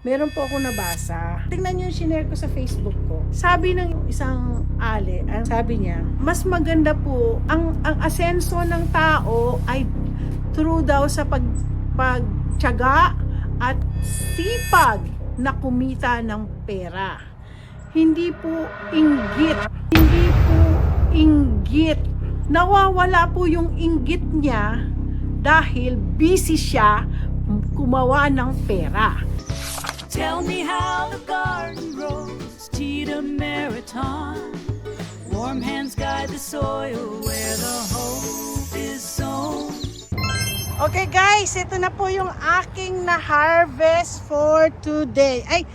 meron po ako nabasa. Tingnan niyo yung shinare ko sa Facebook ko. Sabi ng isang sabi niya, mas maganda po, ang asenso ng tao ay through daw sa pagtiyaga at sipag na kumita ng pera. Hindi po inggit. Hindi po inggit. Nawawala po yung inggit niya dahil busy siya kumawa ng pera. Tell me how the garden grows, Tita Meriton. Warm hands guide the soil where the hope is sown. Okay guys, ito na po yung aking na-harvest for today. Ay,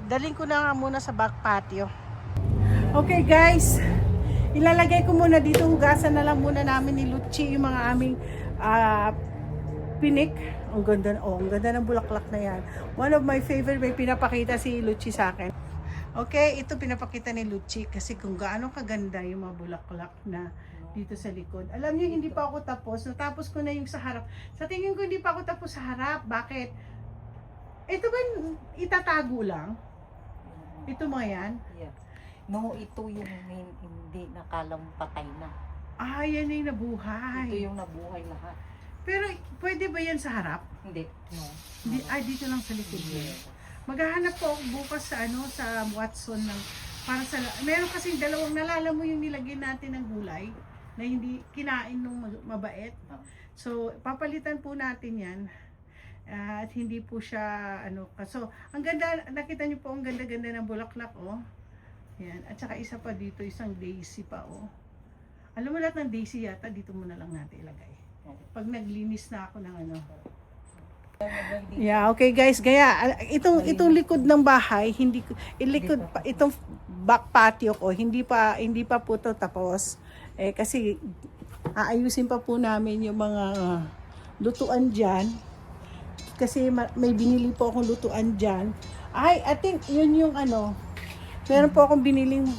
daling ko na nga muna sa back patio. Okay guys, ilalagay ko muna dito, hugasan na lang muna namin ni Luchi yung mga aming pinik. Ang ganda ng bulaklak na yan. One of my favorite, may pinapakita si Luchi sa akin. Okay, ito pinapakita ni Luchi kasi kung gaano kaganda yung mga bulaklak na dito sa likod. Alam niyo, hindi pa ako tapos. Natapos ko na yung sa harap. Sa tingin ko, hindi pa ako tapos sa harap. Bakit? Ito ba itatago lang? Ito mga yan? Yeah. No, ito yung hindi nakalang patay na. Ah, yan yung nabuhay. Ito yung nabuhay lahat. Pero pwede ba yan sa harap? Hindi, no. Hindi, ay, dito lang sa likod. Maghahanap po ako bukas sa sa Watson ng para sa meron kasi dalawang nalala mo yung nilagyan natin ng gulay na hindi kinain nung mabait. So papalitan po natin 'yan. At hindi po siya so ang ganda, nakita niyo po ang ganda-ganda ng bulaklak Yan. At saka isa pa dito, isang daisy pa Alam mo lahat ng daisy yata dito muna lang natin ilagay. Pag naglinis na ako ng Yeah, okay guys, gaya itong likod ng bahay, itong back patio ko, hindi pa po to tapos. Kasi aayusin pa po namin yung mga lutuan diyan. Kasi may binili po akong lutuan diyan. I think yun yung meron po akong biniling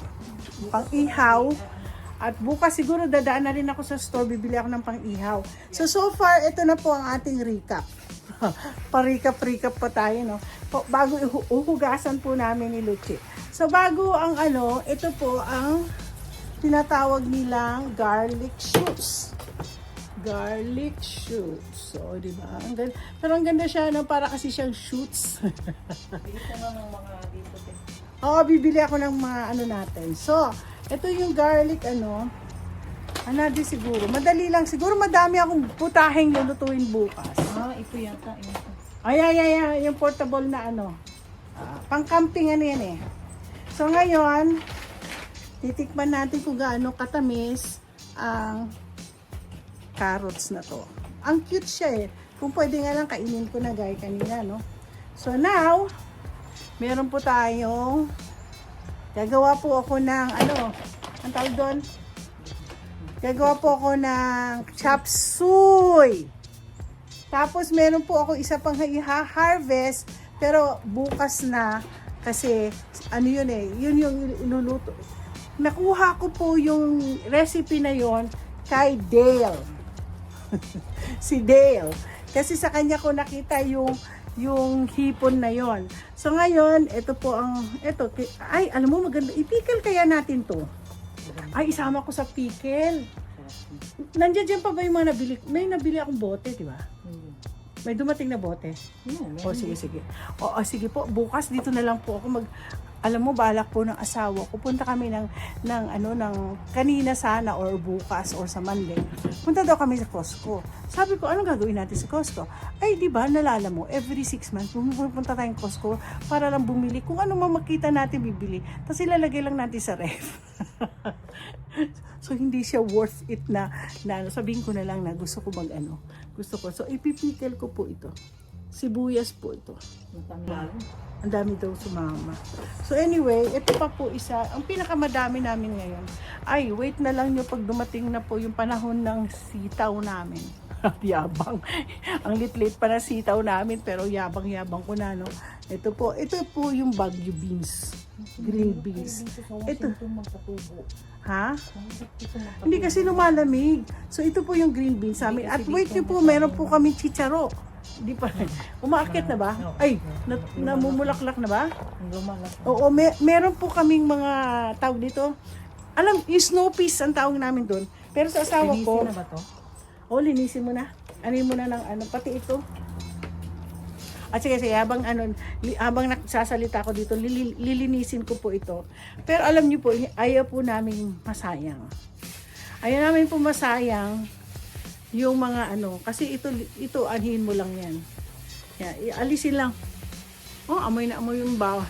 pang-ihaw. At bukas siguro dadaan na rin ako sa store, bibili ako ng pang-ihaw. So far, ito na po ang ating recap. Pa-recap pa tayo, no? Bago uhugasan po namin ni Luchi. So bago ang ito po ang tinatawag nilang garlic shoots. Garlic shoots. So, di ba? Pero ang ganda siya, para kasi siyang shoots. Bili ko na ng mga dito. Oo, bibili ako ng mga natin. So, ito yung garlic din siguro. Madali lang. Siguro madami akong putaheng lulutuin bukas. Ito yata. Ay. Yung portable na pang-camping yan So ngayon, titikman natin kung gaano katamis ang carrots na to. Ang cute siya Kung pwede nga lang, kainin ko na gaya kanina, no? So now, meron po tayong gagawa po ako ng ang tawag doon? Gagawa po ako ng chop suey. Tapos meron po ako isa pang i-harvest pero bukas na kasi yun yung iluluto. Nakuha ko po yung recipe na yon kay Dale. Si Dale. Kasi sa kanya ko nakita yung hipon na yon. So ngayon, ito po alam mo maganda. I-pickle kaya natin to. Ay, isama ko sa pickle. Nandiyan dyan pa ba yung mga nabili? May nabili akong bote, di ba? May dumating na bote? Sige. Sige po, bukas dito na lang po ako alam mo, balak po ng asawa ko. Punta kami ng kanina sana or bukas or sa Monday. Punta daw kami sa Costco. Sabi ko, anong gagawin natin sa Costco? Ay, di ba, nalala mo, every 6 months, pumunta tayong Costco para lang bumili. Kung ano makita natin, bibili. Tapos ilalagay lang natin sa ref. So, hindi siya worth it na sabihin ko na lang na gusto ko gusto ko. So, ipipikil ko po ito. Sibuyas po ito. Ang dami daw sumama. So anyway, ito pa po isa. Ang pinakamadami namin ngayon. Ay, wait na lang nyo pag dumating na po yung panahon ng sitaw namin. Yabang. Ang lit-lit pa na sitaw namin pero yabang-yabang ko na, no? Ito po yung Baguio beans. Green beans. Ito. Ha? Hindi kasi lumalamig. So ito po yung green beans sa amin. At wait nyo po, meron po kami chicharo. Di pa. Umaakyat na ba? Ay, namumulaklak na ba? Lumalak. Oo, meron po kaming mga tawag dito. Alam, yung snow peas ang tawag namin doon. Pero sa asawa ko, Linisin na ba to? linisin mo na. Anin mo na ng pati ito. At sige, habang habang nagsasalita ko dito, lilinisin ko po ito. Pero alam niyo po, ayaw po namin masayang. Ayaw namin po masayang yung mga kasi ito anhin mo lang yan. Alisin lang. Amoy na amoy yung bawang.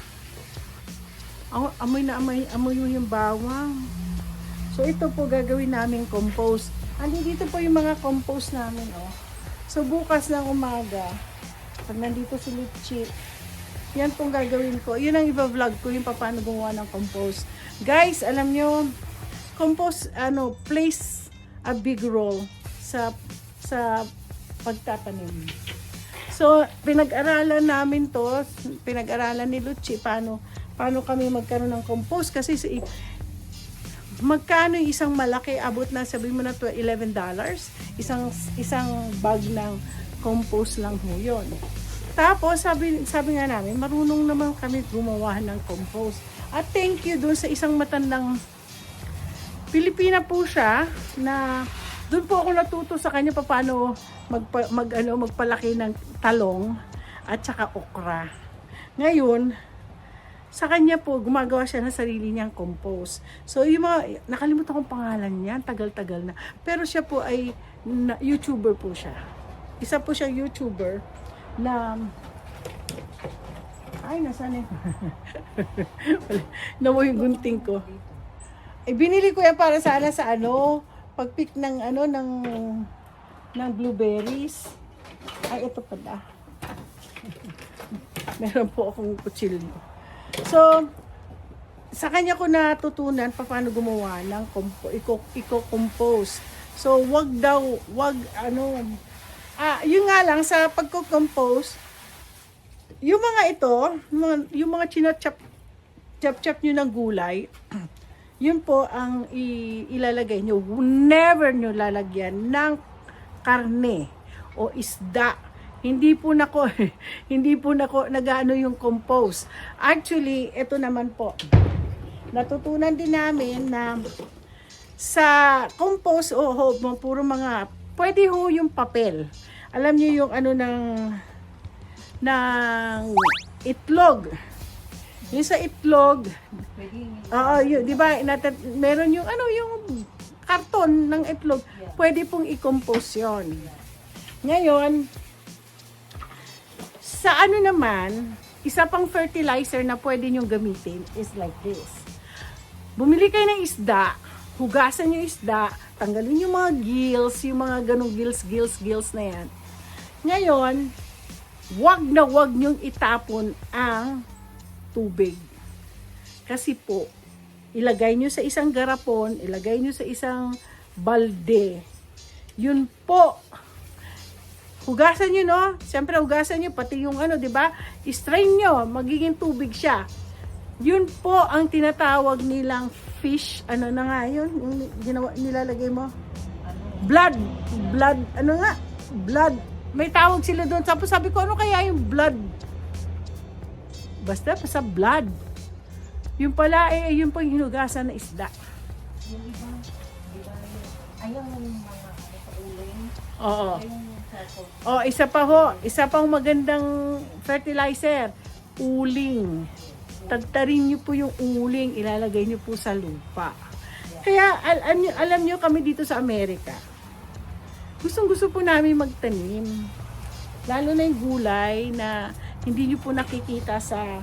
Amoy na amoy yung bawang. So ito po gagawin namin compost. Dito po yung mga compost namin, So bukas ng umaga, pag nandito si Luchi, yan pong gagawin ko. Yun ang i-vlog ko, yung paano gumawa ng compost. Guys, alam nyo, compost, plays a big role sa pagtatanim. So, pinag-aralan namin to, pinag-aralan ni Luchi, paano kami magkaroon ng compost. Kasi magkano yung isang malaki, abot na, sabihin mo na to, $11. Isang bag ng compost lang ho yun. Tapos, sabi nga namin, marunong naman kami gumawa ng compost. At thank you doon sa isang matandang Pilipina po siya, na doon po ako natuto sa kanya paano magpalaki ng talong at saka okra. Ngayon, sa kanya po, gumagawa siya ng sarili niyang compost. So, yung mga, nakalimutan kong pangalan niya, tagal-tagal na. Pero siya po ay YouTuber po siya. Isa po siyang YouTuber na, nasaan eh? Namu yung gunting ko. Binili ko yan para sana sa pag-pick ng ng blueberries. Ito pala. Meron po akong kutsilyo. So, sa kanya ko natutunan paano gumawa ng eco-compost. So, yun nga lang sa pagko-compost, yung mga ito, yung mga chop nyo ng gulay, yun po ang ilalagay nyo. Never nyo lalagyan ng karne o isda. Hindi po nako nag-ano yung compost. Actually, ito naman po. Natutunan din namin na sa compost puro mga pwede ho yung papel. Alam niyo yung ng itlog. Yung sa itlog, di ba? Meron yung yung karton ng itlog. Pwede pong i-compost 'yon. Ngayon, sa naman, isa pang fertilizer na pwede nyo gamitin is like this. Bumili kayo ng isda, hugasan nyo isda, tanggalin yung mga gills, yung mga ganong gills na yan. Ngayon, wag nyong itapon ang tubig. Kasi po, ilagay nyo sa isang garapon, ilagay nyo sa isang balde. Yun po, hugasan nyo, no? Siyempre, hugasan nyo, pati yung di ba? I-strain nyo, magiging tubig siya. Yun po ang tinatawag nilang fish, na nga yun? Yung nilalagay mo? Blood. Blood. May tawag sila doon. Tapos sabi ko, ano kaya yung blood? Basta blood. Yung pala, yun po yung hinugasan na isda. Yung iba, ayaw ng mga uling. Oo. Isa pang magandang fertilizer, uling. Tagtarin niyo po yung uling, ilalagay niyo po sa lupa. Kaya alam niyo kami dito sa Amerika, gustong-gusto po namin magtanim. Lalo na yung gulay na hindi niyo po nakikita sa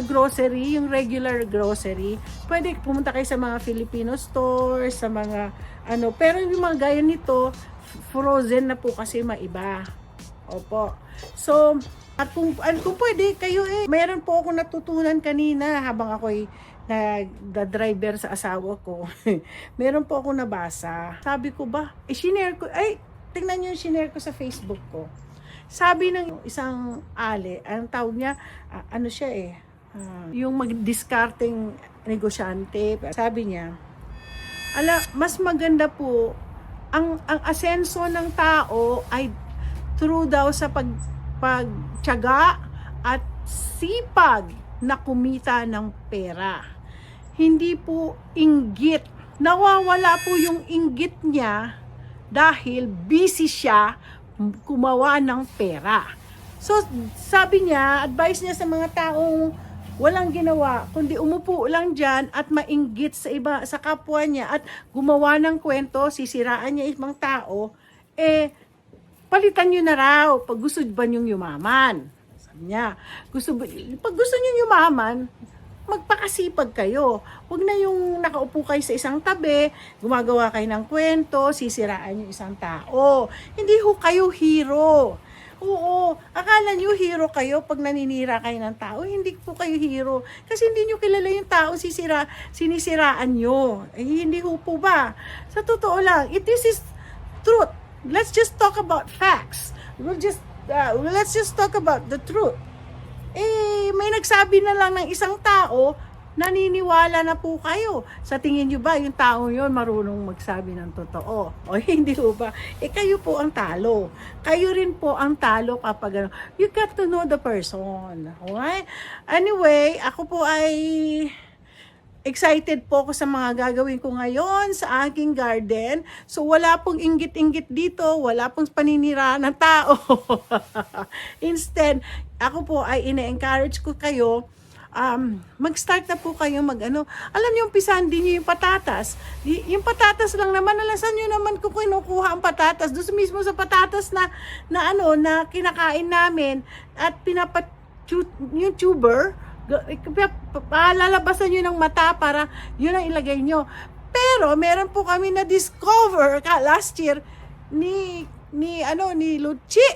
grocery, yung regular grocery. Pwede pumunta kayo sa mga Filipino stores, sa mga pero yung mga gaya nito, frozen na po kasi maiba. Opo. So, at kung pwede kayo mayroon po ako natutunan kanina habang ako'y nagda-driver sa asawa ko. Meron po ako nabasa. Sabi ko ba, shinare ko, tingnan niyo yung shinare ko sa Facebook ko. Sabi ng isang ang tawag niya, yung mag-discarding negosyante. Sabi niya, mas maganda po ang asenso ng tao ay through daw sa pagtiyaga at sipag na kumita ng pera. Hindi po inggit. Nawawala po yung inggit niya dahil busy siya kumawa ng pera. So, sabi niya, advice niya sa mga taong walang ginawa, kundi umupo lang dyan at mainggit sa iba, sa kapwa niya at gumawa ng kwento, sisiraan niya ibang tao, palitan nyo na raw pag gusto ba nyong yumaman. Sabi niya, pag gusto nyo yumaman, magpakasipag kayo. Huwag na yung nakaupo kayo sa isang tabi, gumagawa kayo ng kwento, sisiraan yung isang tao. Hindi ho kayo hero. Oo, akala nyo hero kayo pag naninira kayo ng tao. Hindi po kayo hero. Kasi hindi nyo kilala yung tao sinisiraan nyo. Hindi ho po ba? Sa totoo lang, this is truth. Let's just talk about facts. Let's just talk about the truth. May nagsabi na lang ng isang tao, naniniwala na po kayo. Sa tingin nyo ba, yung tao yon marunong magsabi ng totoo? O hindi po ba? Kayo po ang talo. Kayo rin po ang talo kapag ano. You got to know the person. Okay? Anyway, ako po ay excited po ako sa mga gagawin ko ngayon sa aking garden. So, wala pong inggit-inggit dito. Wala pong paninira ng tao. Instead, ako po ay ine-encourage ko kayo, mag-start na po kayo mag-ano. Alam niyo, umpisahan din niyo yung patatas. Yung patatas lang naman, alasan niyo naman kung kinukuha ang patatas. Doon mismo sa patatas na kinakain namin at yung tuber, lalabasan nyo ng mata para yun ang ilagay nyo. Pero meron po kami na discover last year ni Luchi.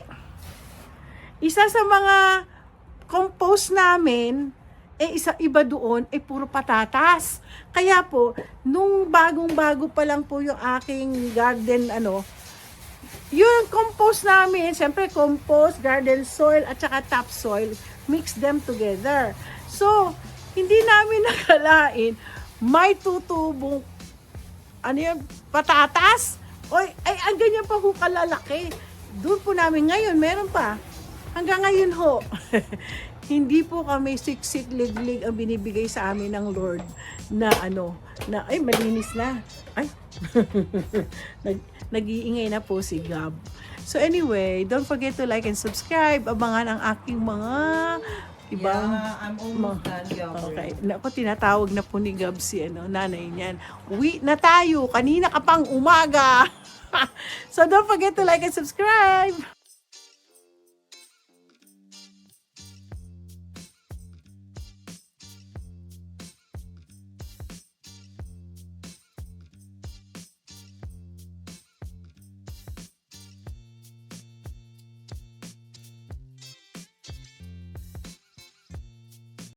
Isa sa mga compost namin, iba doon, puro patatas. Kaya po, nung bagong-bago pa lang po yung aking garden, yung compost namin, siyempre compost, garden soil, at saka topsoil, mix them together. So, hindi namin nakalain, may tutubong, patatas? Ang ganyan pa ho kalalaki. Doon po namin ngayon, meron pa. Hanggang ngayon ho, hindi po kami siksik liglig ang binibigay sa amin ng Lord na malinis na. Nag-iingay na po si Gab. So anyway, don't forget to like and subscribe. Abangan ang aking mga ibang... Yeah, I'm almost done, Gab. Okay. Naku, tinatawag na po ni Gab si nanay niyan. Uwi na tayo. Kanina ka pang umaga. So don't forget to like and subscribe.